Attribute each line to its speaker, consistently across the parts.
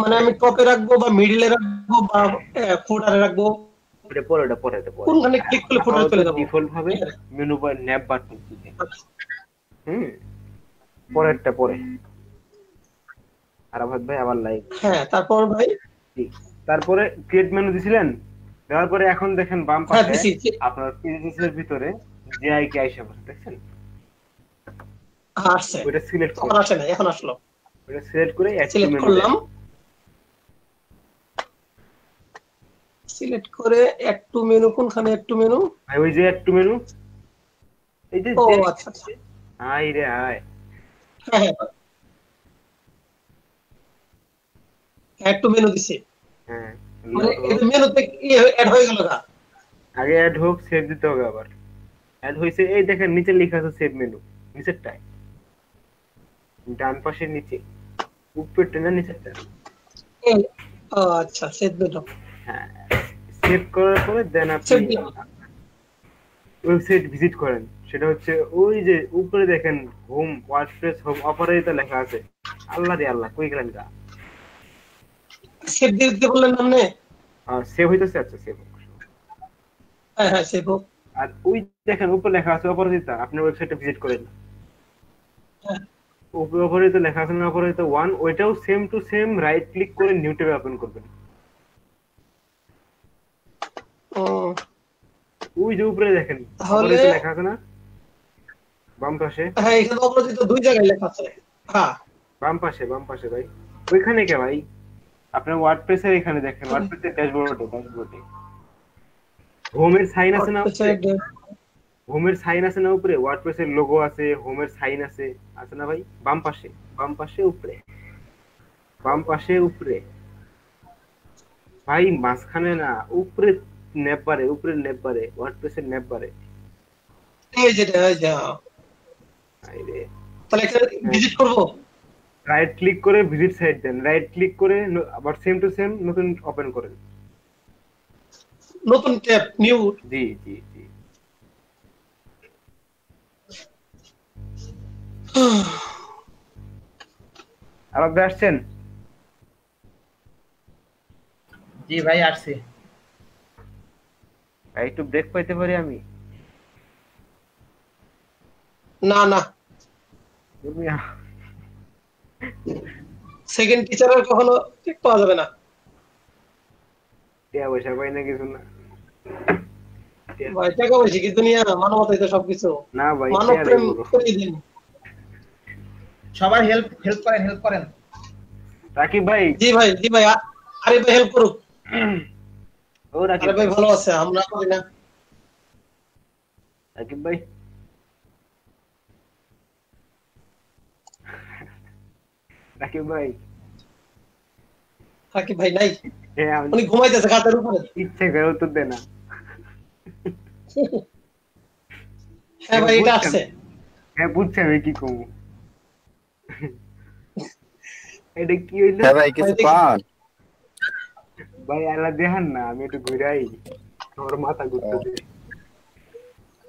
Speaker 1: মানে আমি টপে রাখবো বা মিডলে রাখবো বা ফুটারে রাখবো?
Speaker 2: এটা পরে, এটা পরে, এটা পরে।
Speaker 1: কোনখানে ক্লিক করলে ফুটারে
Speaker 2: আপাতত
Speaker 1: চলে যাবো?
Speaker 2: ডিফল্ট ভাবে মেনু বার ন্যাপ বাটন দিতে। পরেরটা পরে। আরাফাত ভাই আবার লাইক।
Speaker 1: হ্যাঁ, তারপর ভাই?
Speaker 2: তারপরে ক্রিয়েট মেনু দিছিলেন, দেওয়ার পরে এখন দেখেন বাম
Speaker 1: হ্যাঁ
Speaker 2: পাশে
Speaker 1: দিছি।
Speaker 2: আপনার পেজের ভিতরে জেআই কে আইসা বসে, দেখছেন?
Speaker 1: আসছে।
Speaker 2: ওইটা সিলেক্ট
Speaker 1: আমার
Speaker 2: করেন,
Speaker 1: আসে না, এখন আসলো।
Speaker 2: ওইটা সিলেক্ট করে অ্যাড টু
Speaker 1: সিলেক্ট
Speaker 2: মেনু দেন।
Speaker 1: করলাম। সিলেক্ট করে অ্যাড টু মেনু, কোনখানে অ্যাড টু মেনু?
Speaker 2: ভাই ওই যে অ্যাড টু মেনু, এই যে
Speaker 1: ও
Speaker 2: যে
Speaker 1: আচ্ছা আচ্ছা।
Speaker 2: হাই রে হাই।
Speaker 1: হ্যাঁ হ্যাঁ, অ্যাড টু মেনু দিছি।
Speaker 2: হ্যাঁ,
Speaker 1: মানে
Speaker 2: লোড হোক।
Speaker 1: এই মেনুতে অ্যাড হয়ে গেল না?
Speaker 2: আগে অ্যাড হোক, সেভ দিতে হবে আবার। অ্যাড হয়েছে, এই দেখেন নিচে লেখা আছে সেভ মেনু, নিচেরটায়, ডান পাশের নিচে, উপরেরটা না নিচেরটা।
Speaker 1: ও আচ্ছা, সেভ মেনু।
Speaker 2: হ্যাঁ, সেভ করার পরে দেন আপনি
Speaker 1: সেভ দিলাম।
Speaker 2: ওয়েবসাইট ভিজিট করেন। সেটা হচ্ছে ওই যে উপরে দেখেন হোম, ওয়ার্ডপ্রেস হোম অপারেটর লেখা আছে। আল্লাহ রে আল্লাহ, কই গেলেন গা?
Speaker 1: সেভ দিয়ে দিতে বললেন আপনি?
Speaker 2: সেভ হইতেছে, আচ্ছা সেভ।
Speaker 1: হ্যাঁ হ্যাঁ, সেভ হোক।
Speaker 2: আর ওই দেখেন উপরে লেখা আছে অপরাজিতা, আপনার ওয়েবসাইটে ভিজিট করেন।
Speaker 1: হ্যাঁ।
Speaker 2: উপরে অপরাজিতা লেখা আছে না, অপরাজিতা 1, ওইটাও same to same right click করে নিউ ট্যাবে ওপেন করবেন। ওই যে উপরে দেখেন
Speaker 1: তাহলে
Speaker 2: অপরাজিতা লেখা আছে না বাম পাশে?
Speaker 1: হ্যাঁ, এখানে অপরাজিত দুই জায়গায় লেখা আছে। হ্যাঁ,
Speaker 2: বাম পাশে, বাম পাশে ভাই। ওইখানে কে ভাই? আপনার ওয়ার্ডপ্রেসের এখানে দেখেন, ওয়ার্ডপ্রেসের ড্যাশবোর্ডে হোমের সাইন আছে না উপরে? হোমের সাইন আছে না উপরে? ওয়ার্ডপ্রেসের লোগো আছে, হোমের সাইন আছে, আছে না ভাই? বাম পাশে, বাম পাশে উপরে, বাম পাশে উপরে ভাই, মাঝখানে না, উপরে ন্যাপ বারে, উপরে ন্যাপ বারে, ওয়ার্ডপ্রেসের ন্যাপ বারে।
Speaker 1: এই যে
Speaker 2: আরে
Speaker 1: তাহলে এখানে ভিজিট করবো?
Speaker 2: রাইট ক্লিক করে ভিজিট সাইট দেন, রাইট ক্লিক করে আবার সেম টু সেম নতুন ওপেন করেন।
Speaker 1: নতুন ট্যাব, নিউ।
Speaker 2: জি জি জি। আর আপনি আসছেন?
Speaker 3: জি ভাই, আসছি।
Speaker 2: ভাই একটু ব্রেক পাইতে পারি আমি?
Speaker 1: না না,
Speaker 2: তুমি
Speaker 1: সেকেন্ড টিচারের কখনো ঠিক পাওয়া যাবে না।
Speaker 2: টিয়া পয়সা পাই না কিছু না।
Speaker 1: ভাই টাকা পয়সা কি দুনিয়া? মানবতাই তো সবকিছু।
Speaker 2: না ভাই,
Speaker 1: মানব
Speaker 2: টিয়া
Speaker 1: প্রেম
Speaker 2: লাগবো।
Speaker 1: করিয়ে দিন।
Speaker 3: সবাই হেল্প হেল্প করেন, হেল্প করেন।
Speaker 2: রাকিব ভাই।
Speaker 1: জি ভাই, জি ভাই, আরে ভাই হেল্প করুক।
Speaker 2: ও রাকিব
Speaker 1: আরে ভাই
Speaker 2: ভাই,
Speaker 1: ভালো আছে, আমরা করি না।
Speaker 2: রাকিব ভাই, রাকিব ভাই।
Speaker 1: সাকিব ভাই নাই,
Speaker 2: হ্যাঁ,
Speaker 1: উনি ঘুমাইতেছে খাটের উপরে।
Speaker 2: ইচ্ছে করে উত্তর দে না।
Speaker 1: হ্যাঁ ভাই, এটা আসছে।
Speaker 2: হ্যাঁ বুঝছি, আমি কি কমু। এটা কি হইলো?
Speaker 4: হ্যাঁ ভাই, কিছু পান?
Speaker 2: ভাই আল্লাহ দেখান না, আমি একটু ঘুরাই, আমার মাথা ঘুরতেছে।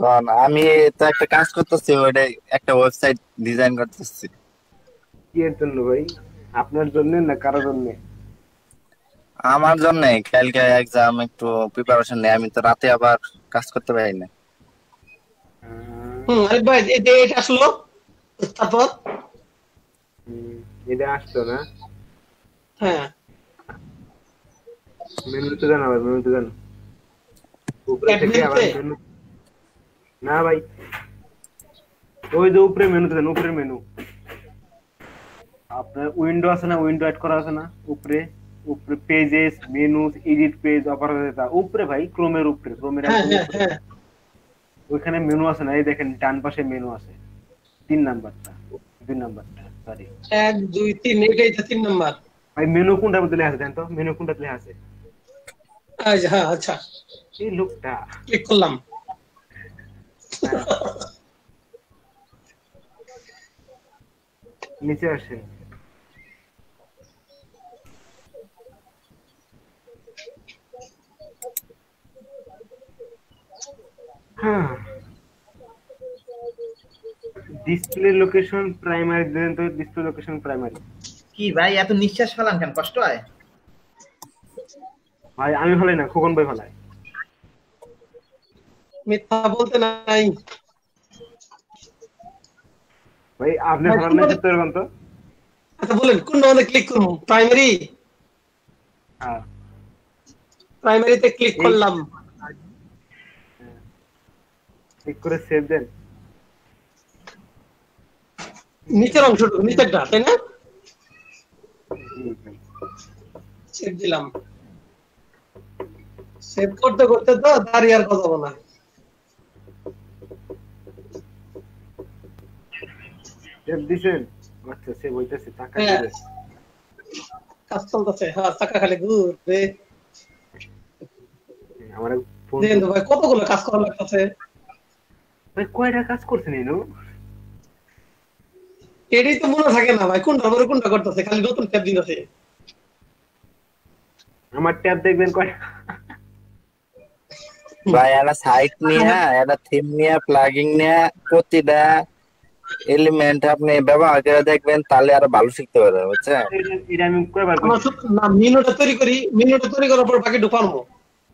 Speaker 4: কারণ আমি তো একটা কাজ করতেছি, ওইটা একটা ওয়েবসাইট ডিজাইন করতেছি।
Speaker 2: কি এর জন্য ভাই? আপনার জন্য না কারোর জন্য?
Speaker 4: আমার জন্য। কালকে এক্সাম, একটু প্রিপারেশন নেই, আমি তো রাতে আবার কাজ করতে পারি না।
Speaker 1: আরে ভাই, এটা আসলো। তারপর
Speaker 2: এটা আসতো না।
Speaker 1: হ্যাঁ,
Speaker 2: মেনুতে জানো ভাই, মেনুতে জানো, উপরে থেকে আবার
Speaker 1: অ্যাডমিনতে।
Speaker 2: মেনু। না ভাই, ওই যে উপরে মেনুতে যান, উপরের মেনু, আপনার উইন্ডো আছে না, উইন্ডো অ্যাড করা আছে না উপরে? উপরে pages, menus, edit page, operator উপরে ভাই, ক্রোমের উপরে, ক্রোমের
Speaker 1: হ্যাঁ
Speaker 2: একদম
Speaker 1: হ্যাঁ
Speaker 2: উপরে।
Speaker 1: হ্যাঁ,
Speaker 2: ওইখানে মেনু আছে না, এই দেখেন ডান পাশে মেনু আছে, 3 নাম্বারটা, 2 নাম্বারটা, সরি
Speaker 1: 1 2 3, এটাই তো 3 নাম্বার।
Speaker 2: ভাই। মেনু কোনটার মধ্যে লেখা আছে দেন তো, মেনু কোনটাতে লেখা আছে?
Speaker 1: হ্যাঁ আচ্ছা,
Speaker 2: এই লোকটা।
Speaker 1: ক্লিক করলাম।
Speaker 2: হ্যাঁ, নিচে আসেন। হ্যাঁ, ডিসপ্লে লোকেশন প্রাইমারি দেন তো, ডিসপ্লে লোকেশন প্রাইমারি।
Speaker 3: কি ভাই এত নিঃশ্বাস ফেলান কেন, কষ্ট হয়?
Speaker 2: ভাই আমি ফেলাই না, খোকন ভাই ফেলাই।
Speaker 1: মিথ্যা বলতে নাই।
Speaker 2: ভাই আপনি
Speaker 1: ভাই,
Speaker 2: ফেলান না সত্য এরকম তো।
Speaker 1: আচ্ছা বলেন কোন নাম্বারে ক্লিক করবো? প্রাইমারি?
Speaker 2: হ্যাঁ
Speaker 1: প্রাইমারিতে ক্লিক
Speaker 2: এই
Speaker 1: করলাম।
Speaker 2: ঠিক করে সেভ দেন।
Speaker 1: নিচের অংশটুকু, নিচেরটা, তাই না?
Speaker 2: জি ভাই।
Speaker 1: সেভ দিলাম। সেভ করতে করতে তো দাঁড়িয়ে আর কথা বলা।
Speaker 2: সেভ দিছেন? আচ্ছা সেভ হইতেছে, টাকা
Speaker 1: হ্যাঁ,
Speaker 2: দিবে।
Speaker 1: কাজ চলতেছে। হ্যাঁ, চাকা খালি ঘুরবে।
Speaker 2: আমার ফোন
Speaker 1: দেখেন তো ভাই কতগুলো কাজ করা লাগতেছে।
Speaker 2: ভাই কয়টা কাজ করছেন এনো?
Speaker 1: এটাই তো মনে থাকে না ভাই, কোনটা পরে কোনটা করতেছে, খালি নতুন ট্যাব দিতেছে।
Speaker 2: আমার ট্যাব দেখবেন কয়টা।
Speaker 4: ভাই একটা সাইট নিয়ে, একটা থিম নিয়ে, প্লাগইন নিয়ে প্রতিটা এলিমেন্ট আপনি ব্যবহার করে দেখবেন, তাহলে আরো ভালো শিখতে পারবেন, বুঝছেন?
Speaker 2: এটা আমি কয়বার
Speaker 1: আমার
Speaker 2: করছি।
Speaker 1: না, মেনুটা তৈরি করি, মেনুটা তৈরি করার পর বাকি ঢুকানো,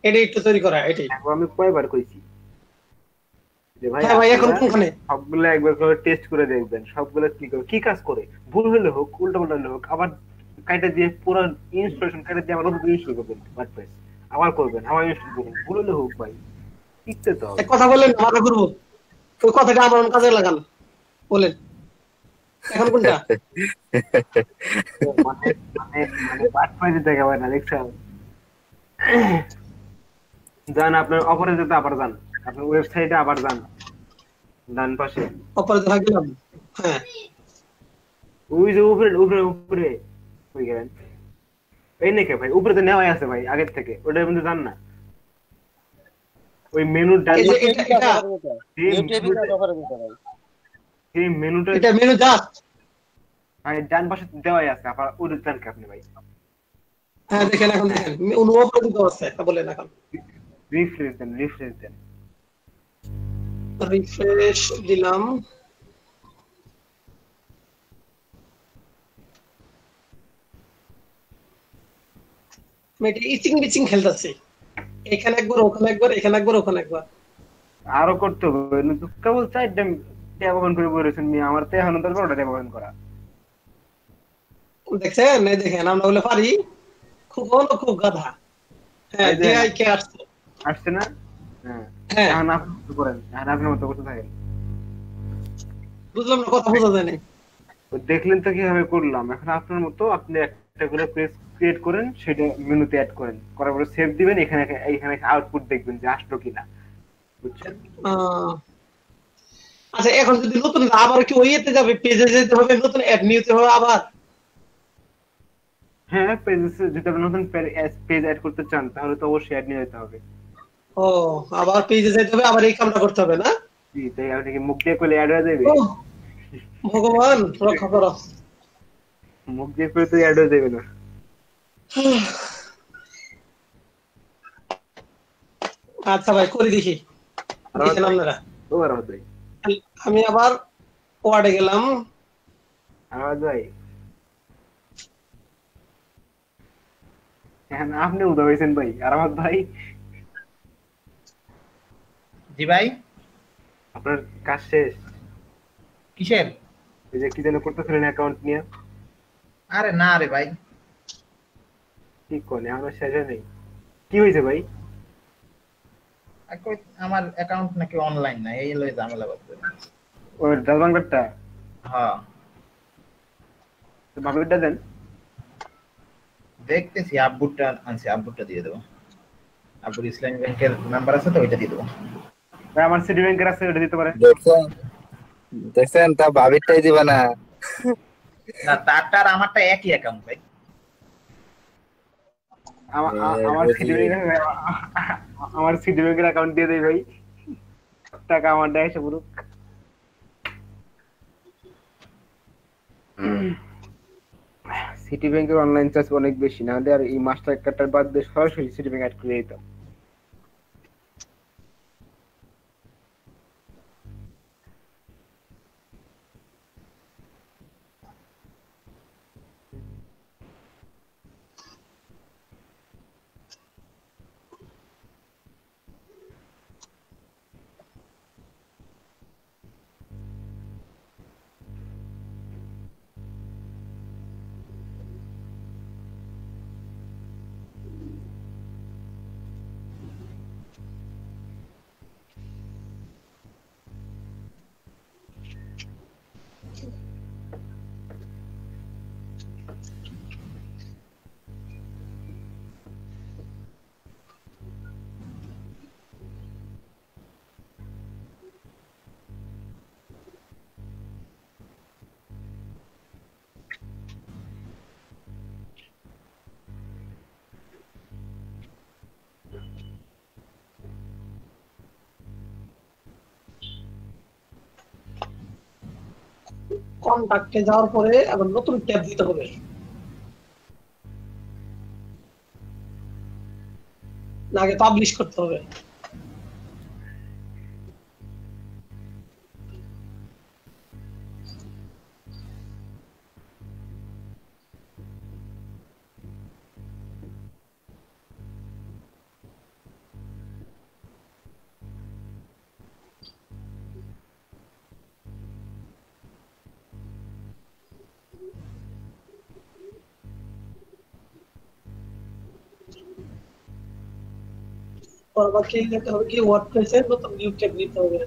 Speaker 1: এটাই একটু তৈরি করা, এটাই।
Speaker 2: এখন আমি কয়বার কইছি যে ভাই
Speaker 1: হ্যাঁ ভাই, এখন
Speaker 2: আপনারা
Speaker 1: কোনখানে?
Speaker 2: সবগুলো একবার করে টেস্ট করে দেখবেন, সবগুলো কি কাজ করে, ভুল হলে হোক উল্টো পাল্টা হলে হোক, আবার কাইটা দিয়ে পুরো ইনস্টলেশন কাইটা দিয়ে আবার নতুন ইনস্টল করবেন ওয়ার্ডপ্রেস, আবার করবেন, আবার ইনস্টল করবেন, ভুল হলে হোক ভাই, শিখতে তো
Speaker 1: এক
Speaker 2: হবে।
Speaker 1: কথা বললেন না, মাথা ঘুরবো। ওই কথাটা আমার কাজে লাগান, বলেন এখন কোনটা?
Speaker 2: তো মানে মানে মানে ওয়ার্ডপ্রেস দেখে ভাই না দেখছেন। যান আপনার অপরাজিতে আবার যান, আপনার ওয়েবসাইটে আবার যান, ডান পাশে
Speaker 1: অপরাধ থাকলাম। হ্যাঁ,
Speaker 2: ওই যে উপরে উপরে উপরে ওই গেলেন। এই নাকি ভাই উপরে তো নেওয়াই আছে ভাই আগের থেকে, ওটার মধ্যে যান না। ওই মেনুর ডান
Speaker 1: এই যে
Speaker 2: পাশে
Speaker 1: এটা
Speaker 2: সেই মেনুটা
Speaker 1: এটা মেনু জাস্ট।
Speaker 2: ভাই ডান পাশে দেওয়াই আছে, আবার ওটা যান কি আপনি ভাই।
Speaker 1: হ্যাঁ দেখেন, এখন দেখেন অপরাধ অবস্থায়, তা বলেন এখন।
Speaker 2: রিফ্রেশ দেন, রিফ্রেশ দেন।
Speaker 1: রিফ্রেশ দিলাম। আমি এটা ইচিং বিচিং খেলতেছি, এখানে একবার, ওখানে একবার, এখানে একবার, ওখানে একবার।
Speaker 2: আরো করতে হবে, তো কেবল চারটা ট্যাব ওপেন করে বলেছেন আমার তো এখন তো 12টা ট্যাব ওপেন করা।
Speaker 1: দেখছেন? এই দেখেন, আমরা বলে পারি, খুব ভালো, খুব গাধা। হ্যাঁ,
Speaker 2: এই যে
Speaker 1: জিআই কে আসছে।
Speaker 2: আসছে না? হ্যাঁ
Speaker 1: হ্যাঁ,
Speaker 2: এখন আপনি মতো করেন, এখন আপনার মতো করতে থাকেন।
Speaker 1: বুঝলাম না, কথা বোঝা যায় না।
Speaker 2: তো দেখলেন তো কিভাবে করলাম, এখন আপনার মতো আপনি একটা করে পেজ ক্রিয়েট করেন, সেটা মেনুতে অ্যাড করেন, করার পরে সেভ দিবেন, এখানে এখানে আউটপুট দেখবেন যে আসলো কিনা, বুঝছেন?
Speaker 1: আহ, আচ্ছা, এখন যদি নতুন আবার কি ওই ইয়েতে যাবে, পেজে যেতে হবে, নতুন অ্যাড নিতে হবে আবার?
Speaker 2: হ্যাঁ পেজ, যদি আপনি নতুন পেজ অ্যাড করতে চান তাহলে তো অবশ্যই অ্যাড নিয়ে যেতে হবে।
Speaker 1: ও, আবার পেজে যেতে হবে, আবার এই কামটা করতে হবে না?
Speaker 2: জি, তাই আপনি কি মুখ দিয়ে করলে অ্যাড হয়ে যাবে?
Speaker 1: ওহ, ভগবান রক্ষা করো।
Speaker 2: মুখ দিয়ে করে তো অ্যাড হয়ে যাবে না।
Speaker 1: আচ্ছা ভাই, করে দেখি, দেখেন আপনারা।
Speaker 2: ওবার ভাই,
Speaker 1: আমি আবার ওয়ার্ডে গেলাম।
Speaker 2: আওয়াজ ভাই, এখন আপনি উদা হয়েছেন ভাই, আর আমার ভাই
Speaker 3: জি ভাই।
Speaker 2: আপনার কাজ শেষ?
Speaker 3: কিসের?
Speaker 2: এই যে কি যেন করতেছিলেন অ্যাকাউন্ট নিয়ে,
Speaker 3: আরে না রে ভাই।
Speaker 2: ঠিক করেন, এখনো শেষ হয় নাই। কি হয়েছে ভাই?
Speaker 3: আমার অ্যাকাউন্ট নাকি অনলাইন না, এই লই ঝামেলা করতে।
Speaker 2: ওই ডাল বাংলাটা
Speaker 3: হ্যাঁ,
Speaker 2: ভাবিটা দেন।
Speaker 3: দেখতেছি, আব্বুরটা আনছি, আব্বুরটা দিয়ে দেবো। আব্বুর ইসলামী ব্যাংকের নাম্বার আছে তো, ওইটা দিয়ে দেবো।
Speaker 2: ভাই আমার সিটি ব্যাংকের আছে, ওটা দিতে পারে।
Speaker 4: দেখছেন? দেখছেন, তা ভাবিরটাই দিবা না?
Speaker 3: না, তারটা আর আমারটা একই অ্যাকাউন্ট ভাই।
Speaker 2: আমার সিটি ব্যাংকের, আমার সিটি ব্যাংকের অ্যাকাউন্ট দিয়ে দেই ভাই, টাকা আমার দেয় এসে পুরো। সিটি ব্যাংকের অনলাইন চার্জ অনেক বেশি, না হলে আর এই মাস্টার কার্ডটার বাদ দিয়ে সরাসরি সিটি ব্যাংক অ্যাড করে দিতাম।
Speaker 1: কন্টাক্টে যাওয়ার পরে আবার নতুন ট্যাব দিতে হবে। না, আগে পাবলিশ করতে হবে। আমাকে যেতে হবে কি ওয়ার্ডপ্রেসের নতুন নিউ ট্যাব নিতে হবে।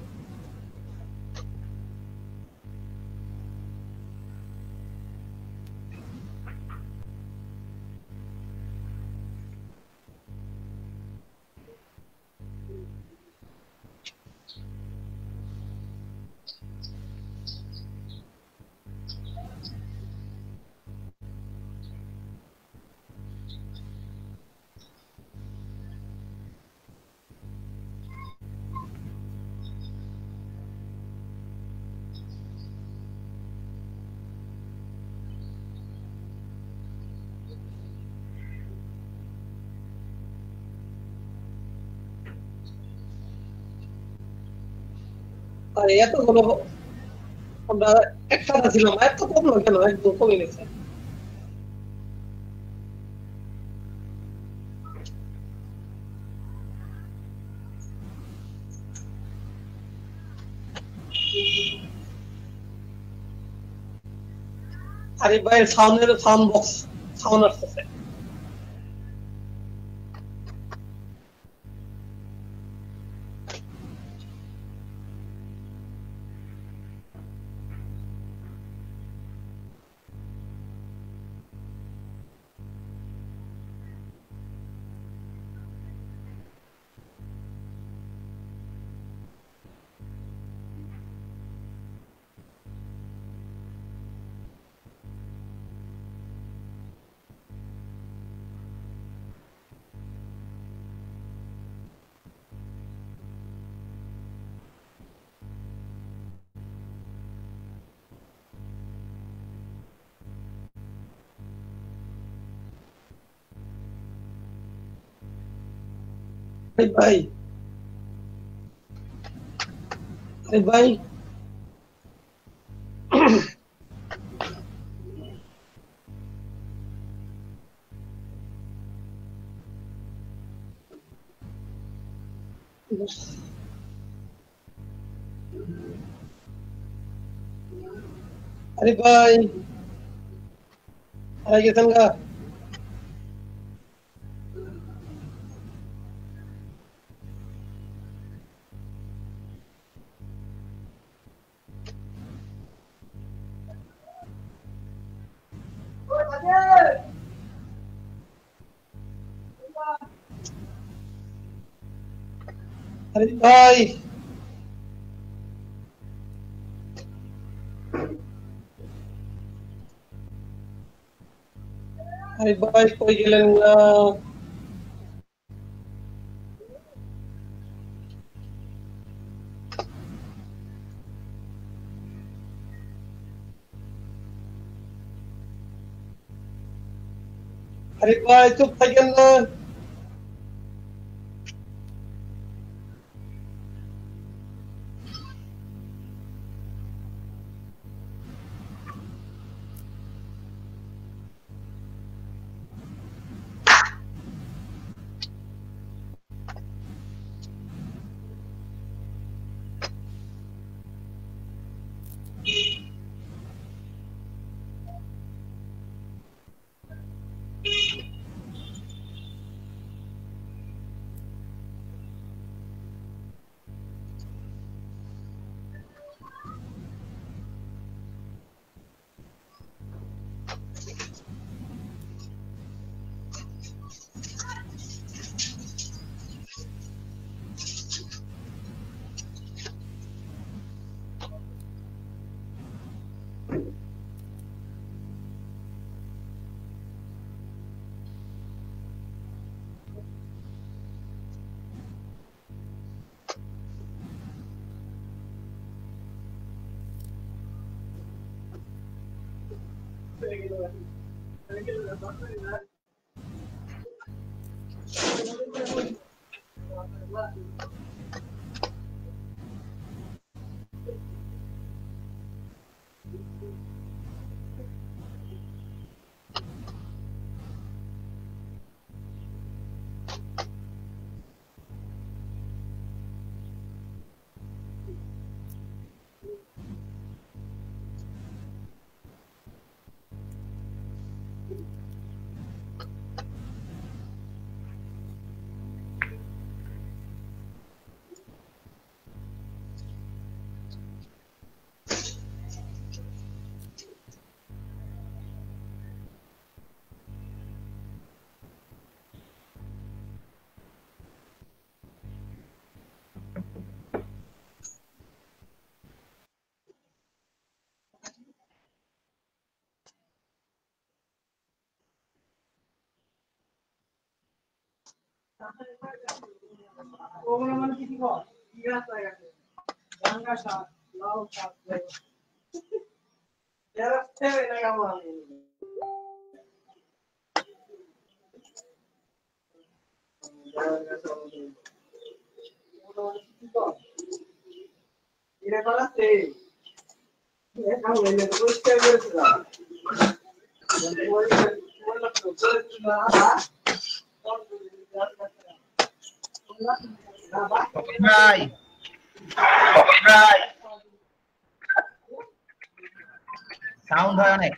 Speaker 1: আর এতগুলো আমরা একসাথে ছিলাম, এত কমলো কেন? একদম কমে গেছে। আরে ভাই সাউন্ড বক্স সাউন্ড আসতেছে। আরে ভাই, আরে ভাই, আরে ভাই, আরে গেছেন গা। আরে ভাই, আরে ভাই কই গেলেন গা? আরে ভাই চুপ থাকেন না। ওগুলো মানে কি কর কি গাছ লাগাছে গাঙ্গা শাক লাউ শাক এরা ছেড়ে লাগাবো আমি এটা করাছে এটা হইলে তো পরিষ্কার করেছিল
Speaker 3: ভাই সাউন্ড হয় অনেক।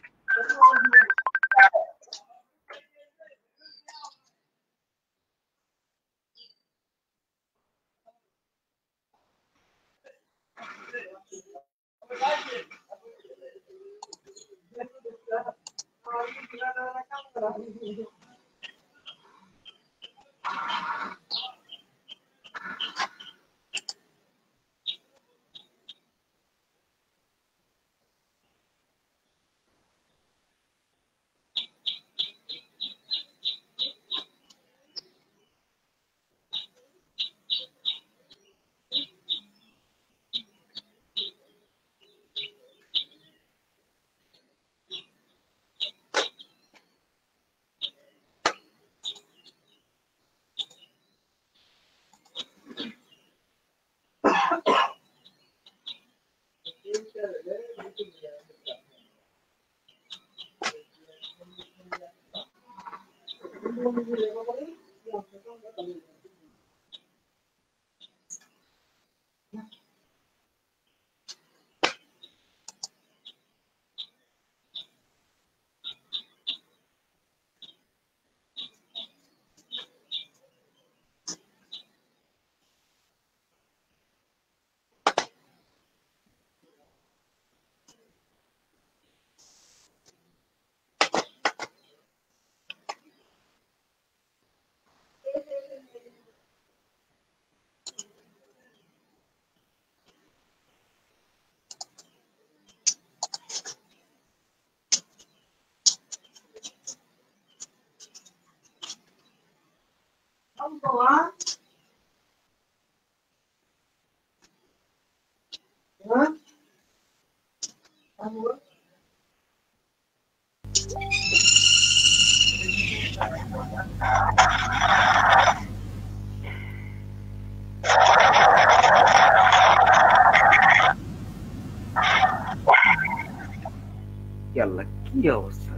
Speaker 2: আল্লাহ কি অবস্থা।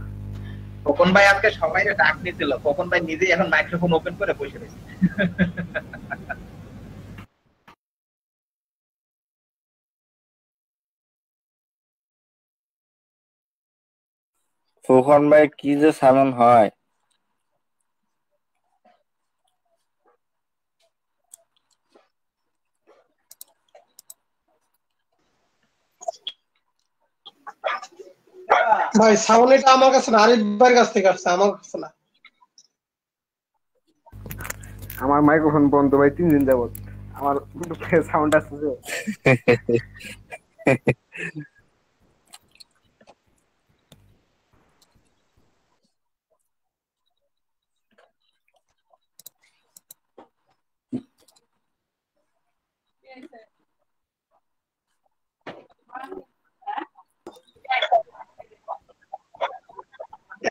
Speaker 3: খোকন ভাই আজকে সবাই ডাক নিছিল, খোকন ভাই নিজেই এখন মাইক্রোফোন ওপেন করে বসে রয়েছে।
Speaker 4: ফুকন ভাই কি যে সামন হয়।
Speaker 1: ভাই সাউন্ড এটা আমার কাছে না, আরিফ ভাইয়ের কাছ থেকে আসছে, আমার কাছে না।
Speaker 2: আমার মাইক্রোফোন বন্ধ ভাই 3 দিন যাবত, আমার সাউন্ড আসছে।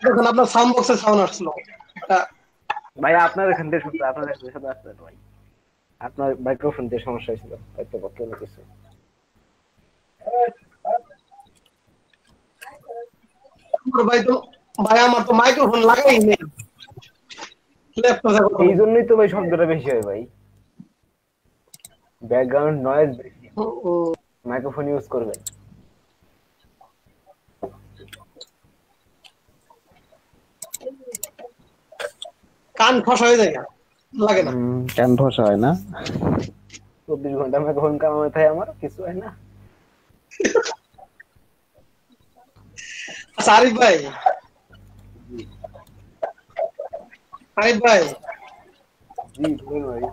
Speaker 1: তখন আপনার সাউন্ড বক্সে সাউন্ড আসলো একটা।
Speaker 2: ভাই আপনার এখান থেকে শুনতে আপনার এখান থেকে আসতে ভাই, আপনার মাইক্রোফোন দিয়ে সমস্যা হয়েছিল হয়তো বা কোনো কিছু।
Speaker 1: ভাই তো ভাই আমার তো মাইক্রোফোন লাগাই নেই ল্যাপটপে কথা
Speaker 2: এই জন্যই তো ভাই শব্দটা বেশি হয় ভাই, ব্যাকগ্রাউন্ড নয়েজ বেশি, মাইক্রোফোন ইউজ করবেন।
Speaker 1: কান ফসা হয়ে যায় লাগে না।
Speaker 2: কেন ফসা হয় না? 24 ঘন্টা মাইক্রোফোন কামাতে থাকে আমার, কিছু হয় না।
Speaker 1: আচ্ছা আরিফ ভাই, আরিফ ভাই
Speaker 2: জি বলুন ভাই।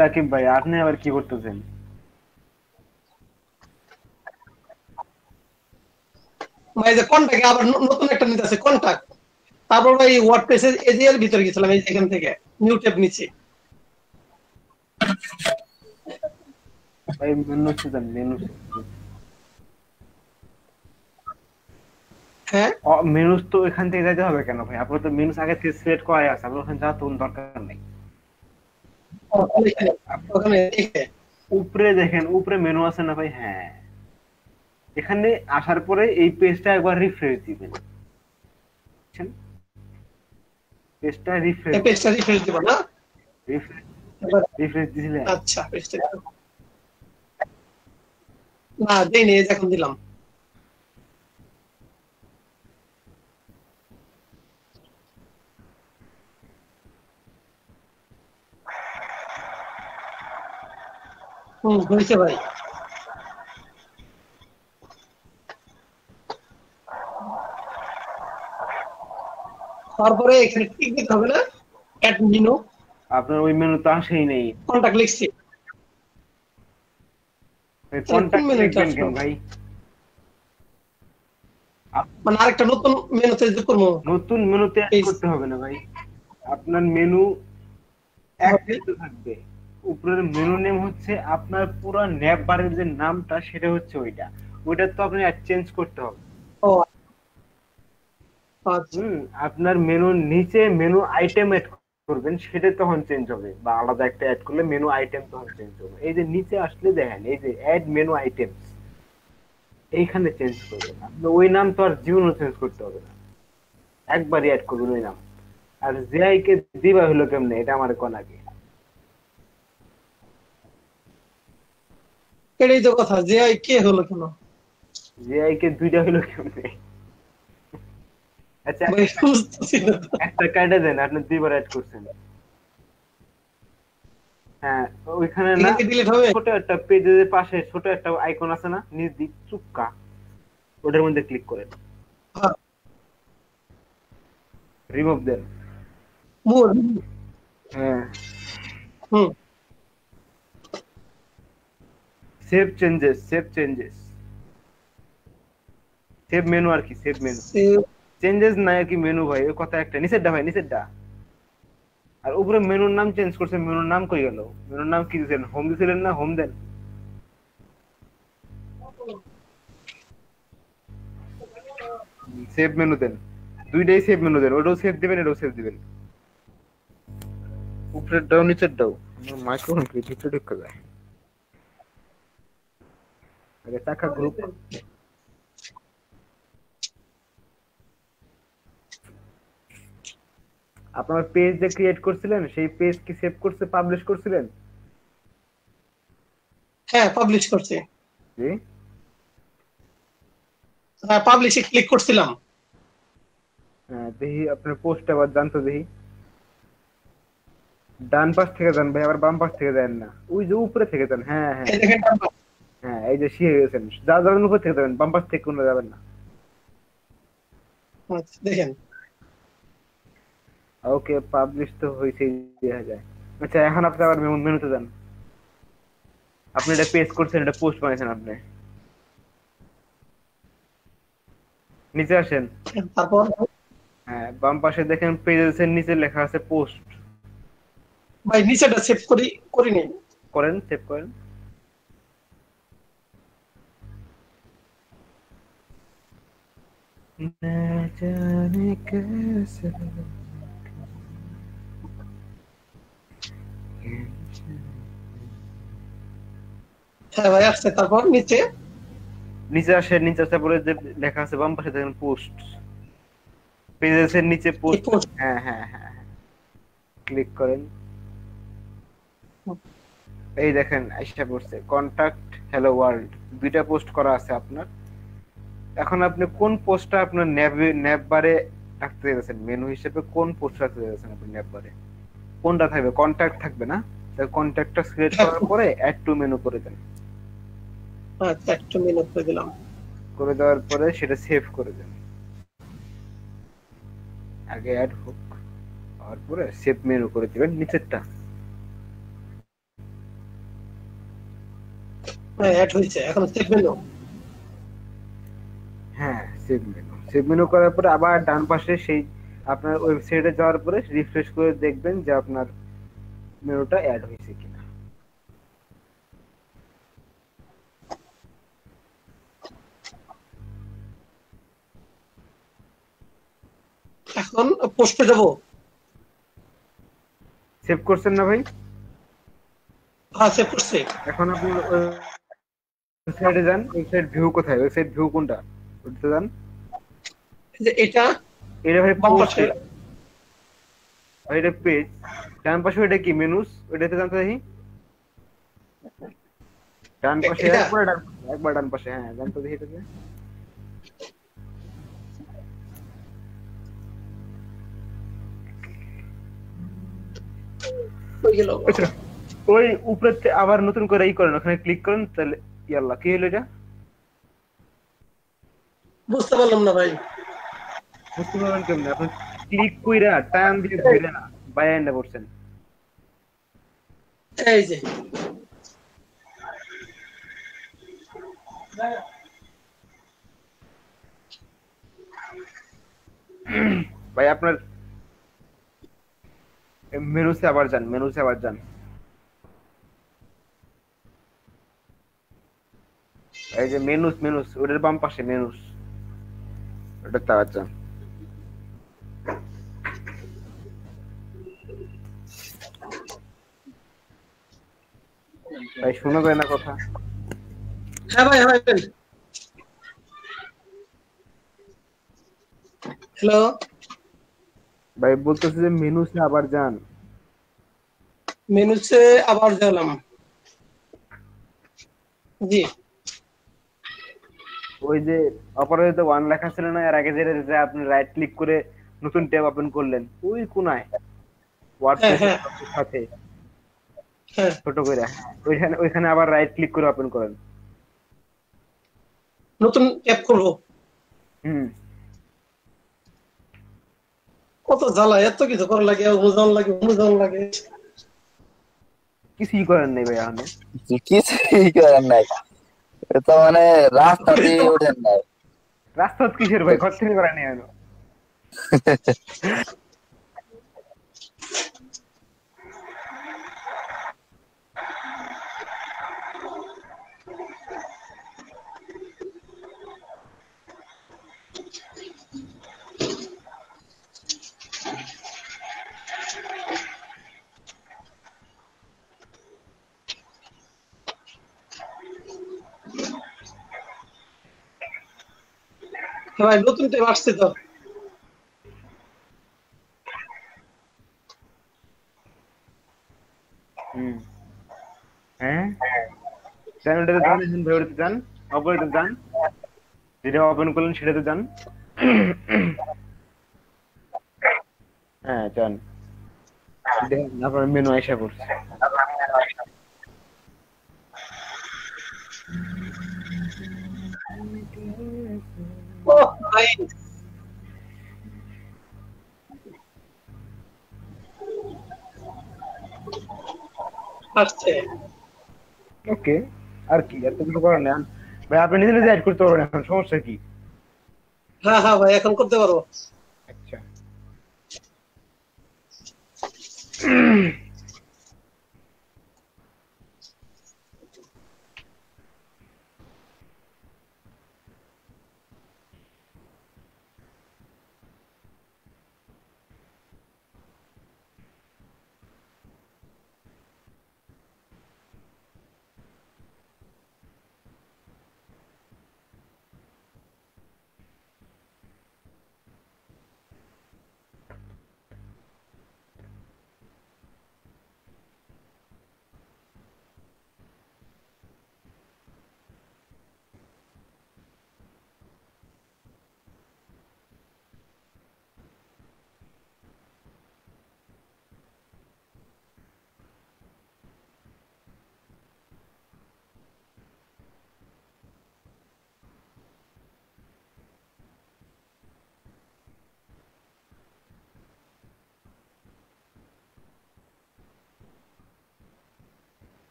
Speaker 2: রাকিব ভাই আপনি আবার কি করতেছেন?
Speaker 1: ভাই যে কন্টাক্ট আবার নতুন একটা নিতে আছে কন্টাক্ট, তারপর ভাই ওয়ার্ডপ্রেসে এজিএর ভিতরে গেছিলাম এই এখান থেকে নিউ ট্যাব নিচে।
Speaker 2: ভাই মেনু যান, মেনু
Speaker 1: হ্যাঁ
Speaker 2: মেনুস তো এখান থেকে যাইতে হবে কেন ভাই? আপনার তো মেনুস আগে থেকে সিলেক্ট করাই আছে, আপনার ওখানে যাওয়ার তো কোনো দরকার নেই।
Speaker 1: ওখানে দেখে
Speaker 2: উপরে দেখেন, উপরে মেনু আছে না ভাই? হ্যাঁ, এখানে আসার পরে এই পেজটা একবার রিফ্রেশ দিবেন, বুঝছেন? পেজটা রিফ্রেশ,
Speaker 1: এই পেজটা রিফ্রেশ দিব না?
Speaker 2: রিফ্রেশ দিলে
Speaker 1: আচ্ছা পেজটা না দেইনি, এই যে এখন দিলাম। হয়েছে ভাই। তারপরে এখানে টিক দিতে হবে না? অ্যাড মেনু,
Speaker 2: আপনার ওই মেনু তো আসেই নেই।
Speaker 1: কন্টাক্ট লিখছি।
Speaker 2: কন্টাক্ট লিখবেন কেন ভাই?
Speaker 1: মানে আরেকটা নতুন মেনুতে যোগ করবো।
Speaker 2: নতুন মেনুতে অ্যাড করতে হবে না ভাই, আপনার মেনু একটাই থাকবে। উপরের মেনু নেম হচ্ছে আপনার পুরো ন্যাপ বারের যে নামটা সেটা হচ্ছে ওইটা, ওইটা তো আপনি চেঞ্জ করতে হবে।
Speaker 1: ও আচ্ছা
Speaker 2: আপনার মেনুর নিচে মেনু আইটেম এড করবেন, সেটা তখন চেঞ্জ হবে, বা আলাদা একটা অ্যাড করলে মেনু আইটেম তখন চেঞ্জ হবে। এই যে নিচে আসলে দেখেন এই যে অ্যাড মেনু আইটেমস, এইখানে চেঞ্জ করবেন। আপনি ওই নাম তো আর জীবনও চেঞ্জ করতে হবে না, একবারই অ্যাড করবেন ওই নাম। আর জিআই কে দিবা হলো কেমনে, এটা আমার কোন আগে।
Speaker 1: এটাই তো কথা, যে কে হলো কেন?
Speaker 2: জিআই কে দুইটা হলো কেমনে? আচ্ছা
Speaker 1: ভাই বুঝতেছি না তো।
Speaker 2: একটা কাইটা দেন, আপনি দুইবার অ্যাড করছেন। হ্যাঁ ওইখানে না,
Speaker 1: এখানে ডিলিট হবে?
Speaker 2: ছোট একটা পেজের পাশে ছোট একটা আইকন আছে না, নিচ দিক চুক্কা, ওটার মধ্যে ক্লিক করেন,
Speaker 1: হ্যাঁ,
Speaker 2: রিমুভ দেন।
Speaker 1: মোর
Speaker 2: হ্যাঁ,
Speaker 1: hmm
Speaker 2: save changes, save changes, save menu আর কি, সেভ মেনু।
Speaker 1: save
Speaker 2: চেঞ্জেস না আর কি মেনু ভাই, ওই কথা একটা। নিচেরটা ভাই, নিচেরটা। আর উপরে মেনুর নাম চেঞ্জ করছে, মেনুর নাম কই গেল? মেনুর নাম কি দিয়েছেন? হোম দিয়েছিলেন না? হোম দেন। সেভ মেনু দেন, দুইটাই সেভ মেনু দেন, ওটাও সেভ দিবেন, এটাও সেভ দিবেন। উপরের দাও, নিচের দাও। মাইক্রোফোন কি ভিতরে ঢুকে যায়? আগে টাকা গ্রুপ, আপনার পেজ যে ক্রিয়েট করছিলেন সেই পেজ কি সেভ করছে, পাবলিশ করছিলেন?
Speaker 1: হ্যাঁ পাবলিশ করছি।
Speaker 2: জি,
Speaker 1: হ্যাঁ পাবলিশে ক্লিক করছিলাম।
Speaker 2: হ্যাঁ দেখি আপনার পোস্ট আবার জানতো, দেখি। ডান পাশ থেকে যান ভাই, আবার বাম পাশ থেকে যান না, ওই যে উপরে থেকে যান। হ্যাঁ হ্যাঁ
Speaker 1: এই দেখেন
Speaker 2: হ্যাঁ, এই যে শিখে গেছেন, যা যাবেন উপর থেকে যাবেন, বাম পাশ থেকে কোনো যাবেন না।
Speaker 1: আচ্ছা, দেখেন
Speaker 2: ওকে, পাবলিশ তো হয়েছেই, দেখা যায়। আচ্ছা এখন আপনি আবার মেনুতে যান, আপনি এটা পেজ করছেন, এটা পোস্ট বানাইছেন আপনি। নিচে আসেন,
Speaker 1: তারপর
Speaker 2: হ্যাঁ বাম পাশে দেখেন পেজের নিচে লেখা আছে পোস্ট,
Speaker 1: ভাই নিচেটা সেভ করি নি।
Speaker 2: করেন, সেভ করেন।
Speaker 1: হ্যাঁ ভাই আসছে, তারপর নিচে
Speaker 2: নিচে আসে, নিচে আসে পরে যে লেখা আছে বাম পাশে দেখেন পোস্ট, পেজের নিচে
Speaker 1: এই
Speaker 2: পোস্ট।
Speaker 1: post।
Speaker 2: হ্যাঁ হ্যাঁ হ্যাঁ, ক্লিক করেন। এই দেখেন আইসা পড়ছে কন্টাক্ট হ্যালো ওয়ার্ল্ড, দুইটা পোস্ট করা আছে আপনার। এখন আপনি কোন পোস্টটা আপনার ন্যাব বারে রাখতে চাইছেন, মেনু হিসেবে কোন পোস্ট রাখতে চাইছেন আপনি ন্যাব বারে? কোনটা থাকবে? কন্টাক্ট থাকবে না? তাই কন্টাক্টটা সিলেক্ট করার পরে অ্যাড টু মেনু করে দেন।
Speaker 1: আচ্ছা একটু মেনু করে দিলাম।
Speaker 2: করে দেওয়ার পরে সেটা সেভ করে দেন। আগে অ্যাড হোক, হওয়ার পরে সেভ মেনু করে দিবেন নিচেরটা।
Speaker 1: হ্যাঁ অ্যাড হয়েছে, এখন সেভ মেনু।
Speaker 2: হ্যাঁ সেভ মেনু, সেভ মেনু করার পরে আবার ডান পাশে সেই আপনার ওয়েবসাইটে যাওয়ার পরে রিফ্রেশ করে দেখবেন যে আপনার মেনুটা অ্যাড হয়েছে কিনা।
Speaker 1: এখন পোস্টে যাব।
Speaker 2: সেভ করছেন না ভাই?
Speaker 1: হ্যাঁ সেভ করছি।
Speaker 2: এখন আপনি ওয়েবসাইটে যান, ওয়েবসাইট ভিউ কোথায়, ওয়েবসাইট ভিউ কোনটা, ওটাতে যান।
Speaker 1: এই যে এটা
Speaker 2: এটা ভাই
Speaker 1: বাম
Speaker 2: পোস্ট,
Speaker 1: পাশে।
Speaker 2: ভাই এটা পেজ। ডান পাশে ওটা কি মেনুস, ওটাতে জানতে দেখি। ডান পাশে
Speaker 1: এটা
Speaker 2: একবার ডান পাশে, হ্যাঁ জানতে দেখি এটাতে।
Speaker 1: হয়ে গেল।
Speaker 2: আচ্ছা, ওই উপরে আবার নতুন করে ই করেন, ওখানে ক্লিক করেন, তাহলে ইয়াল্লা কি হলো এটা?
Speaker 1: বুঝতে পারলাম না ভাই।
Speaker 2: বুঝতে পারবেন কেমনে? আপনি ক্লিক কইরা টান দিয়ে ধরে না বাইরে এনে পড়ছেন।
Speaker 1: এই যে
Speaker 2: ভাই আপনার মেনুতে আবার যান, মেনুতে আবার যান। এই যে মেনুস, মেনুস ওটার বাম পাশে মেনুস, ওটাতে আবার যান। ভাই শোনা যায় না কথা?
Speaker 1: হ্যাঁ ভাই হ্যাঁ হ্যালো
Speaker 2: ভাই বলতেছে যে মেনুতে আবার যান।
Speaker 1: মেনুতে আবার গেলাম। জি
Speaker 2: ওই যে অপরাজিত ওয়ান লেখা ছিল না এর আগে, যে আপনি রাইট ক্লিক করে নতুন ট্যাব ওপেন করলেন ওই কোনায় ওয়ার্ডপ্রেস
Speaker 1: হ্যাঁ
Speaker 2: সাথে
Speaker 1: হ্যাঁ
Speaker 2: ছোট করে, ওইখানে ওইখানে আবার রাইট ক্লিক করে ওপেন করেন।
Speaker 1: নতুন ট্যাব করবো।
Speaker 2: হুম,
Speaker 1: কত জ্বালা, এত কিছু করা লাগে, বুঝান লাগে।
Speaker 2: কিছুই করেন নাই ভাই এখন।
Speaker 4: কিছুই করার নাই, এটা মানে রাস্তা দিয়ে ওঠেন নাই।
Speaker 2: রাস্তা কিসের ভাই, ঘর থেকে করা নেই এখনো।
Speaker 1: হ্যাঁ ভাই নতুন ট্যাব আসছে তো।
Speaker 2: হুম, হ্যাঁ যান, ওটাতে যান, ভাই ওটাতে যান, অপরাজিত যান, যেটা ওপেন করলেন সেটাতে যান। হ্যাঁ যান, দেখেন আপনার মেনু আইসা পড়ছে।
Speaker 1: ও ভাই আসছে।
Speaker 2: ওকে, আর কি, আর তো কিছু করার নেই ভাই, আপনি নিজে নিজে অ্যাড করতে পারবেন, এখন সমস্যা কি?
Speaker 1: হ্যাঁ হ্যাঁ ভাই এখন করতে পারবো।
Speaker 2: আচ্ছা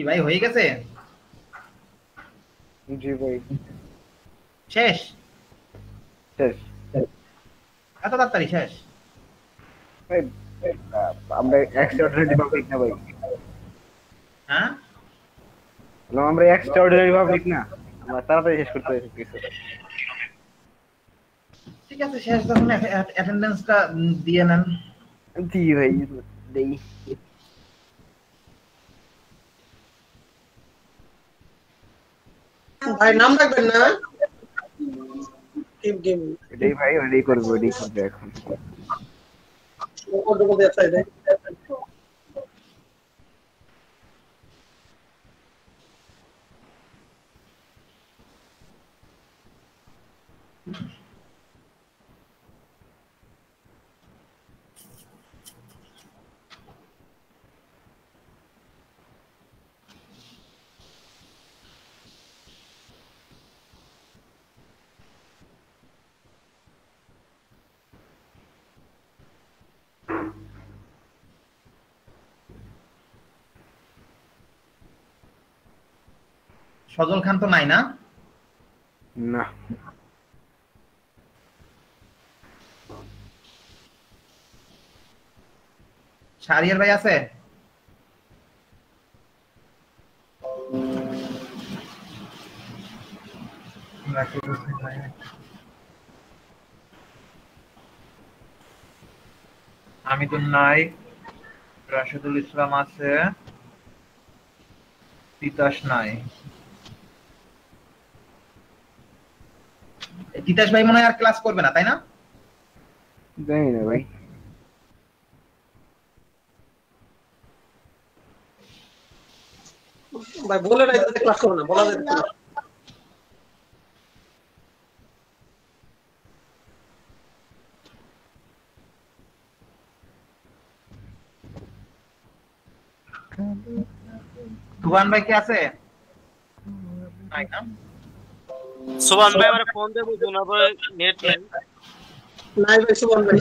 Speaker 3: কি ভাই হয়ে গেছে?
Speaker 2: জি ভাই,
Speaker 3: শেষ?
Speaker 2: শেষ
Speaker 3: এত তাড়াতাড়ি শেষ?
Speaker 2: ভাই। আমরা এক্সট্রাঅর্ডিনারি পাবলিক না ভাই,
Speaker 3: হ্যাঁ
Speaker 2: আমরা এক্সট্রাঅর্ডিনারি পাবলিক না, আমরা তাড়াতাড়ি শেষ করতে হবে কিছু।
Speaker 3: ঠিক আছে, শেষ যখন অ্যাটেন্ডেন্সটা দিয়ে নেন।
Speaker 2: জি ভাই, দেই।
Speaker 1: ভাই নাম রাখবেন না? টিম টিম
Speaker 2: এটাই ভাই, ওইটাই করবো, ওইটাই করবে এখন।
Speaker 1: ওর বলতে চাইলে
Speaker 3: সজল খান তো নাই না?
Speaker 2: না,
Speaker 3: শাহরিয়ার ভাই আছে?
Speaker 5: আমি তো নাই, রাশেদুল ইসলাম আছে, তিতাস নাই।
Speaker 3: তিতাস ভাই মনে হয় আর ক্লাস করবে না, তাই না?
Speaker 2: জানি না ভাই।
Speaker 1: ভাই বলে নাই তো ক্লাস করব না, বলা যায় না।
Speaker 3: সুবান ভাই কি আছে? নাই না?
Speaker 6: সুবহান ভাই আমার ফোন দিয়ে বুঝুন, আবার নেট নেই।
Speaker 1: নাই ভাই, সুবন ভাই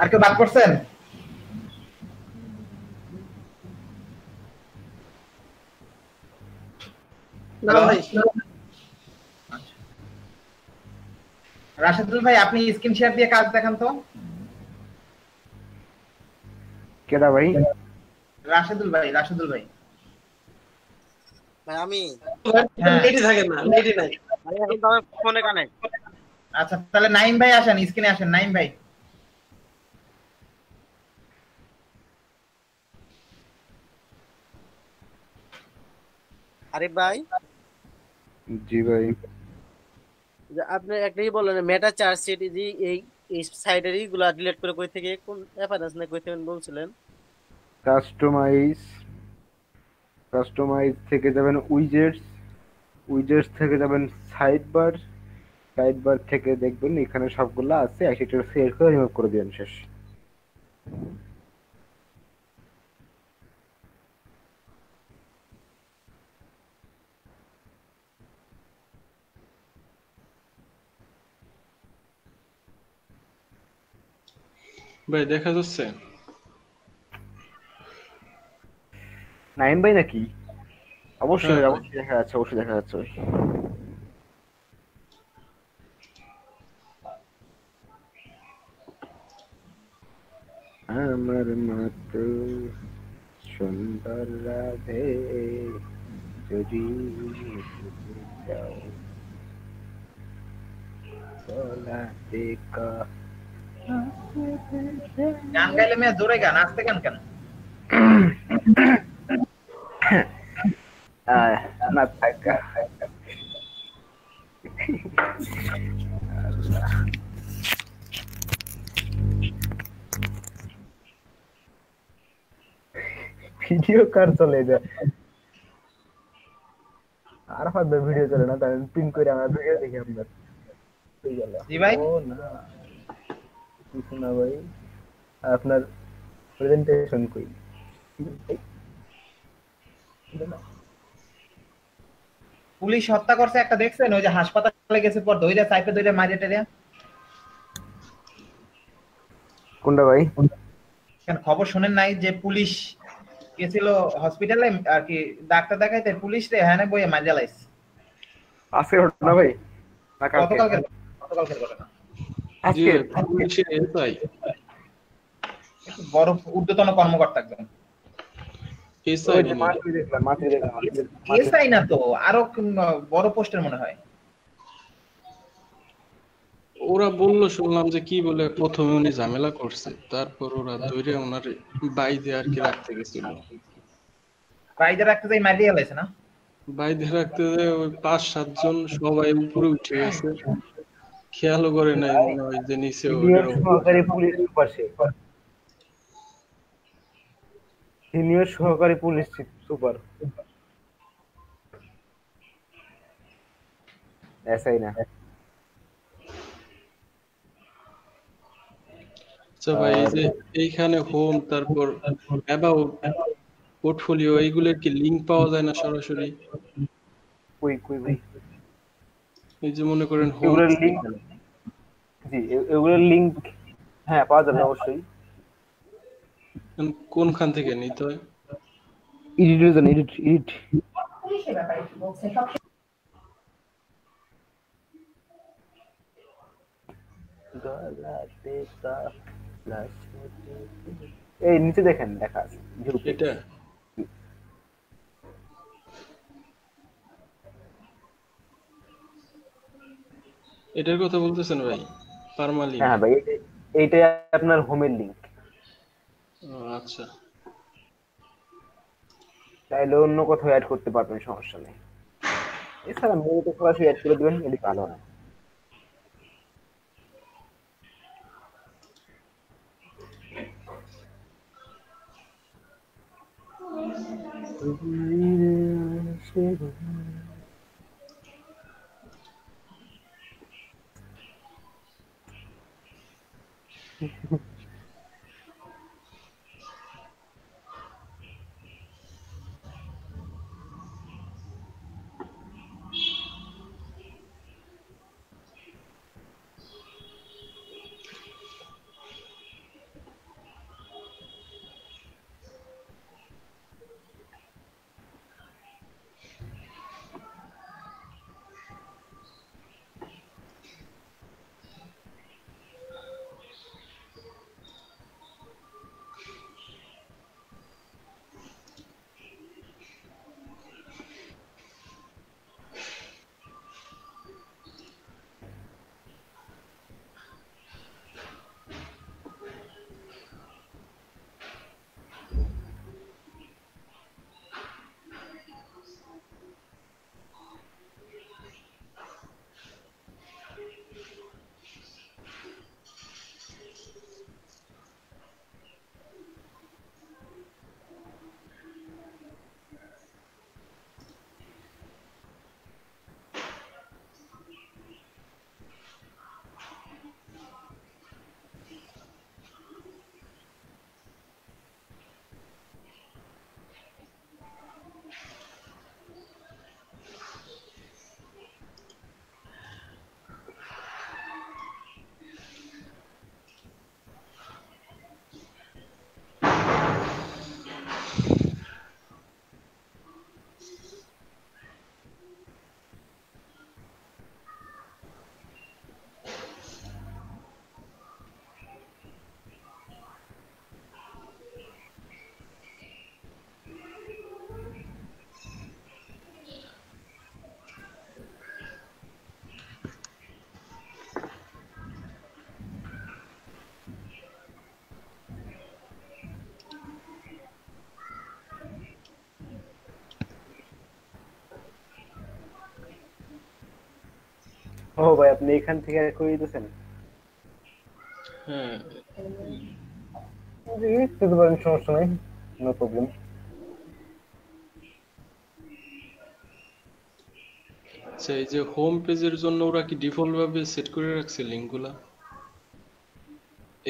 Speaker 3: আর কেউ বাদ করছেন?
Speaker 1: না ভাই।
Speaker 3: রাশেদুল ভাই আপনি স্ক্রিন শেয়ার দিয়ে কাজ দেখান তো।
Speaker 2: কেডা ভাই?
Speaker 3: রাশেদুল ভাই, রাশেদুল ভাই।
Speaker 6: ভাই আমি
Speaker 3: হ্যাঁ।
Speaker 1: নেটই থাকে না, নেটই নাই।
Speaker 6: ভাই এখন তো আমার ফোনে কানেক্ট।
Speaker 3: আচ্ছা তাহলে নাইম ভাই আসেন, স্ক্রিনে আসেন নাইম ভাই।
Speaker 6: আরিফ ভাই,
Speaker 2: জি ভাই।
Speaker 6: যে আপনি একটাই বললেন মেটা চার্জ সিট যে এই সাইডের গুলা ডিলিট করে কই থেকে কোন অ্যাপারেন্স না কই থেকে বলছিলেন?
Speaker 2: কাস্টমাইজ, কাস্টমাইজ থেকে যাবেন উইজেটস, উইজেটস থেকে যাবেন সাইড বার, সাইড বার থেকে দেখবেন এখানে সবগুলো আছে, একটা সিলেক্ট করে রিমুভ করে দিবেন, শেষ।
Speaker 7: ভাই দেখা যাচ্ছে?
Speaker 2: নাইম ভাই নাকি? অবশ্যই
Speaker 7: হ্যাঁ।
Speaker 2: অবশ্যই দেখা যাচ্ছে, অবশ্যই দেখা যাচ্ছে ভাই। আমার মতো সুন্দর রাধে যদি যাও বলাতে কা।
Speaker 3: গান গাইলে মেয়ে জোরে গান, আসতে গান কেন?
Speaker 2: না থাকা ভিডিও কার চলে যায়? আর ভাবে ভিডিও চলে না, তাই পিন করে আমরা ভিডিও দেখি আপনার।
Speaker 3: জি ভাই।
Speaker 2: ও না কিছু না ভাই, আপনার
Speaker 3: প্রেজেন্টেশন কই? পুলিশ হত্যা করছে একটা, দেখছেন? ওই যে হাসপাতালে গেছে পর দইরা সাইফে দইরা মারিয়া টারিয়া।
Speaker 2: কোনটা ভাই?
Speaker 3: কেন খবর শুনেন নাই যে পুলিশ গেছিল হসপিটালে আর কি ডাক্তার দেখাইতে, পুলিশ রে হ্যাঁ বইয়ে মারিয়া লাইছে।
Speaker 2: আজকে ঘটনা ভাই না কালকে?
Speaker 3: গতকালকের ঘটনা।
Speaker 7: জি
Speaker 2: আজকে
Speaker 7: পুলিশের এসআই
Speaker 3: একটু বড় ঊর্ধ্বতন কর্মকর্তা একজন।
Speaker 7: এসআই
Speaker 2: ওই যে মাত্রই দেখলাম
Speaker 3: এসআই না তো, আরো বড় পোস্টের মনে হয়।
Speaker 7: ওরা বললো, শুনলাম যে কি বলে প্রথমে উনি ঝামেলা করছে, তারপর ওরা ধরে ওনার বাইরে আর কি রাখতে গেছিল।
Speaker 3: বাইরে রাখতে যাই মারিয়া লাইছে না?
Speaker 7: বাইরে রাখতে যেয়ে ওই 5-7 জন সবাই উপরে উঠে গেছে, খেয়ালও করে নাই মনে হয় যে নিচে
Speaker 2: সিনিয়র
Speaker 7: ওদের
Speaker 2: সহকারী পুলিশ সুপার সে। সিনিয়র সহকারী পুলিশ সুপার, এসআই না।
Speaker 7: আচ্ছা ভাই, এই যে এইখানে হোম, তারপর অ্যাবাউট, পোর্টফোলিও, এইগুলোর কি লিংক পাওয়া যায় না সরাসরি?
Speaker 2: কই কই ভাই?
Speaker 7: এই যে মনে করেন হোম,
Speaker 2: এগুলোর লিংক, জি এগুলোর লিংক হ্যাঁ পাওয়া যাবে অবশ্যই।
Speaker 7: কোনখান থেকে নিতে হয়?
Speaker 2: এডিট এই নিচে দেখেন, দেখা আছে
Speaker 7: এটা এটার কথা বলতেছেন ভাই? পারমালিংক?
Speaker 2: হ্যাঁ ভাই, এইটাই আপনার হোমের লিংক।
Speaker 7: আচ্ছা,
Speaker 2: চাইলে অন্য কোথাও অ্যাড করতে পারবেন, সমস্যা নেই। এছাড়া মেয়েতে সরাসরি অ্যাড করে দিবেন, এটি ভালো হয়। ও ভাই, আপনি এখান থেকে করে দিতেছেন?
Speaker 7: হ্যাঁ,
Speaker 2: দিতে পারেন, সমস্যা নাই, নো প্রবলেম।
Speaker 7: আচ্ছা, এই যে হোম পেজের জন্য ওরা কি ডিফল্ট ভাবে সেট করে রাখছে লিঙ্কগুলা?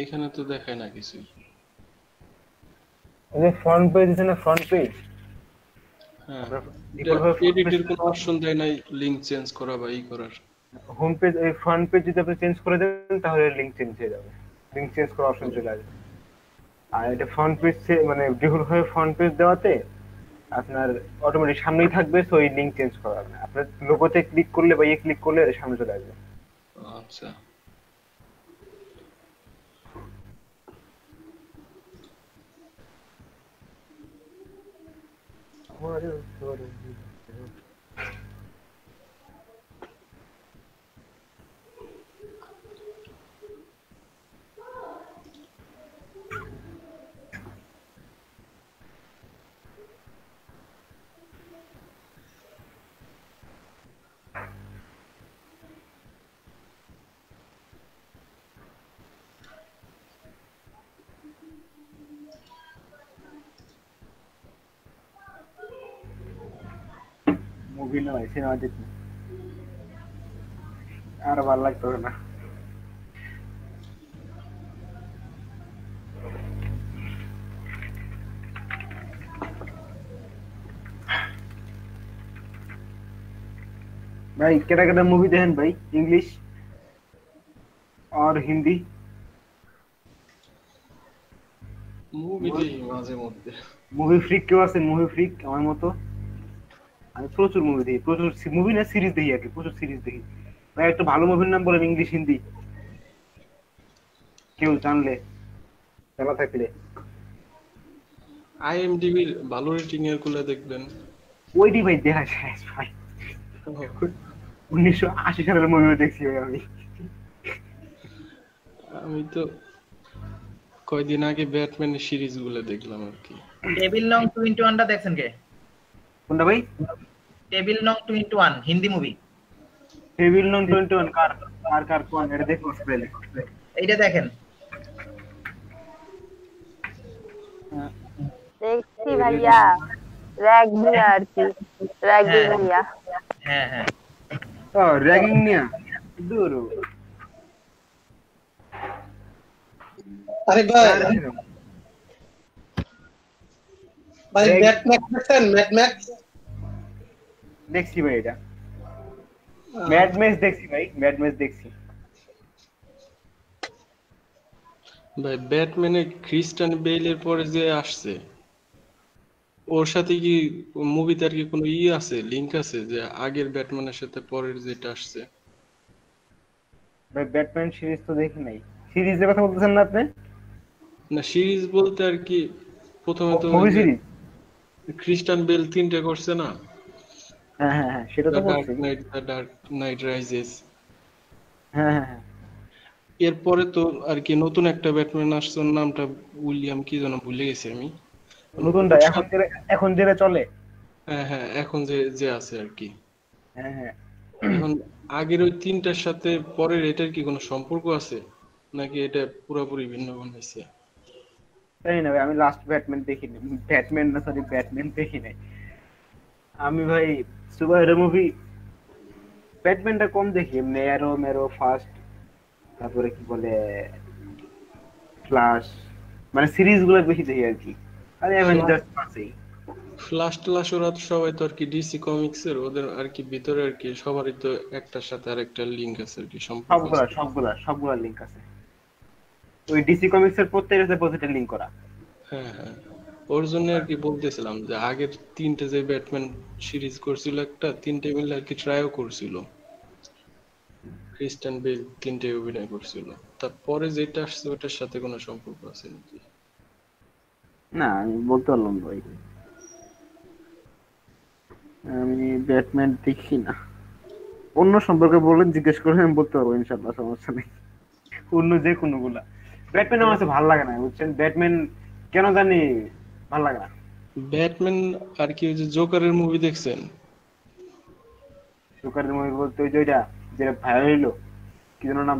Speaker 7: এখানে তো দেখায় না কিছুই।
Speaker 2: এই যে ফ্রন্ট পেজ আছে না, ফ্রন্ট পেজ
Speaker 7: হ্যাঁ,
Speaker 2: ডিফল্ট ভাবে front page
Speaker 7: এডিটের কোনো অপশন দেয় নাই লিংক চেঞ্জ করা বা ই করার।
Speaker 2: হোম পেজ, এই ফ্রন্ট পেজ যদি আপনি চেঞ্জ করে দেন তাহলে লিংক চেঞ্জ হয়ে যাবে, লিংক চেঞ্জ করার অপশন চলে আসবে। আর এটা ফ্রন্ট পেজ মানে ডিফল্ট ভাবে ফ্রন্ট পেজ দেওয়াতে আপনার অটোমেটিক সামনেই থাকবে, সো এই লিংক চেঞ্জ করা হবে না। আপনার লোগোতে ক্লিক করলে বা ক্লিক করলে এটা সামনে চলে আসবে।
Speaker 7: আচ্ছা,
Speaker 2: মুভি না ভাই, সিনেমা দেখি আর ভালো লাগতো না। भाई केटा केटा मूवी देखें भाई, इंग्लिश और हिंदी?
Speaker 7: মুভি দেখি মাঝে মধ্যে।
Speaker 2: মুভি ফ্রিক কেউ আছেন? মুভি ফ্রিক আমার মতো? আমি প্রচুর মুভি দেখি, প্রচুর মুভি না সিরিজ দেখি আর কি, প্রচুর সিরিজ দেখি ভাই। একটা ভালো মুভির নাম বলেন, ইংলিশ হিন্দি কেউ জানলে, জানা থাকলে।
Speaker 7: আইএমডিবি ভালো রেটিং এর গুলো দেখবেন।
Speaker 2: ওইটি ভাই দেখা শেষ ভাই, 1980 সালের মুভি দেখছি ভাই আমি।
Speaker 7: আমি তো কয়দিন আগে ব্যাটম্যানের সিরিজ গুলো দেখলাম আর কি।
Speaker 3: টেবিল নং 21টা দেখছেন কে?
Speaker 2: কোনটা ভাই?
Speaker 3: টেবিল নং 21 হিন্দি মুভি।
Speaker 2: টেবিল নং 21 কার কার কার কোন এটা দেখো স্পেল।
Speaker 3: এইটা দেখেন।
Speaker 8: দেখছি ভাইয়া, র্যাগিং আর কি, র্যাগিং ভাইয়া।
Speaker 3: হ্যাঁ হ্যাঁ,
Speaker 2: ও র্যাগিং নিয়া দূর।
Speaker 1: আরে ভাই ম্যাট ম্যাক্স দেখছেন? ম্যাট ম্যাক্স
Speaker 2: দেখছি ভাই, এটা ম্যাড ম্যাক্স দেখছি ভাই, ম্যাড ম্যাক্স দেখছি
Speaker 7: ভাই। ব্যাটম্যানে ক্রিস্টিয়ান বেলের পরে যে আসছে, ওর সাথে কি মুভিতে আর কি কোনো ই আছে, লিংক আছে যে আগের ব্যাটম্যানের সাথে পরের যেটা আসছে?
Speaker 2: ভাই ব্যাটম্যান সিরিজ তো দেখি নাই। সিরিজের কথা বলতেছেন না আপনি?
Speaker 7: না, সিরিজ বলতে আর কি প্রথমে তো
Speaker 2: মুভি সিরিজ।
Speaker 7: ক্রিস্টিয়ান বেল 3টে করছে না?
Speaker 2: হ্যাঁ হ্যাঁ হ্যাঁ, সেটা তো
Speaker 7: ডার্ক
Speaker 2: বলছি।
Speaker 7: Night, dark night rises.
Speaker 2: হ্যাঁ হ্যাঁ হ্যাঁ,
Speaker 7: এরপরে তো আর কি নতুন একটা ব্যাটম্যান আসছে, ওর নামটা উইলিয়াম কি যেন ভুলে গেছি আমি।
Speaker 2: নতুনটা এখন যেটা চলে।
Speaker 7: হ্যাঁ হ্যাঁ, এখন যে যে আছে আর কি।
Speaker 2: হ্যাঁ হ্যাঁ,
Speaker 7: এখন আগের ওই 3টার সাথে পরের এটার কি কোনো সম্পর্ক আছে, নাকি এটা পুরোপুরি ভিন্ন বানাইছে?
Speaker 2: জানি না ভাই, আমি লাস্ট ব্যাটম্যান দেখিনি, ব্যাটম্যান না সরি ব্যাটম্যান দেখি নাই আমি ভাই। সুপার হিরো মুভি ব্যাটম্যানটা কম দেখি, এমনি অ্যারো মেরো ফার্স্ট, তারপরে কি বলে ফ্ল্যাশ, মানে সিরিজ গুলো বেশি দেখি আর কি। আর অ্যাভেঞ্জার্স আছেই।
Speaker 7: ফ্লাশ ট্লাশ ওরা তো সবাই তো আর কি ডিসি কমিক্স এর, ওদের আর কি ভিতরে আর কি সবারই তো একটার সাথে আরেকটা লিংক আছে আর কি, সম্পর্ক আছে।
Speaker 2: সবগুলা লিংক আছে। ওই ডিসি কমিক্স এর প্রত্যেকটার সাথে প্রত্যেকটা লিংক করা।
Speaker 7: হ্যাঁ হ্যাঁ, ওর জন্য আর কি বলতেছিলাম যে আগের 3টে যে ব্যাটম্যান সিরিজ করছিল, একটা 3টে মিলে আর কি ট্রাইও করছিল, ক্রিস্টিয়ান বেল 3টে অভিনয় করছিল। তারপরে যেটা আসছে ওটার সাথে কোনো সম্পর্ক আছে নাকি?
Speaker 2: না আমি বলতে পারলাম ভাই, আমি ব্যাটম্যান দেখি না। অন্য সম্পর্কে বলেন, জিজ্ঞেস করে আমি বলতে পারবো ইনশাআল্লাহ, সমস্যা নেই। অন্য যে কোনো গুলা ব্যাটম্যান আমার কাছে ভালো লাগে না, বুঝছেন? ব্যাটম্যান কেন জানি ভালো লাগে না।
Speaker 7: ব্যাটম্যান আর কি ওই যে জোকারের মুভি দেখছেন?
Speaker 2: জোকারের মুভি বলতে ওই যেটা যেটা ভাইরাল হইলো, কি যেন নাম,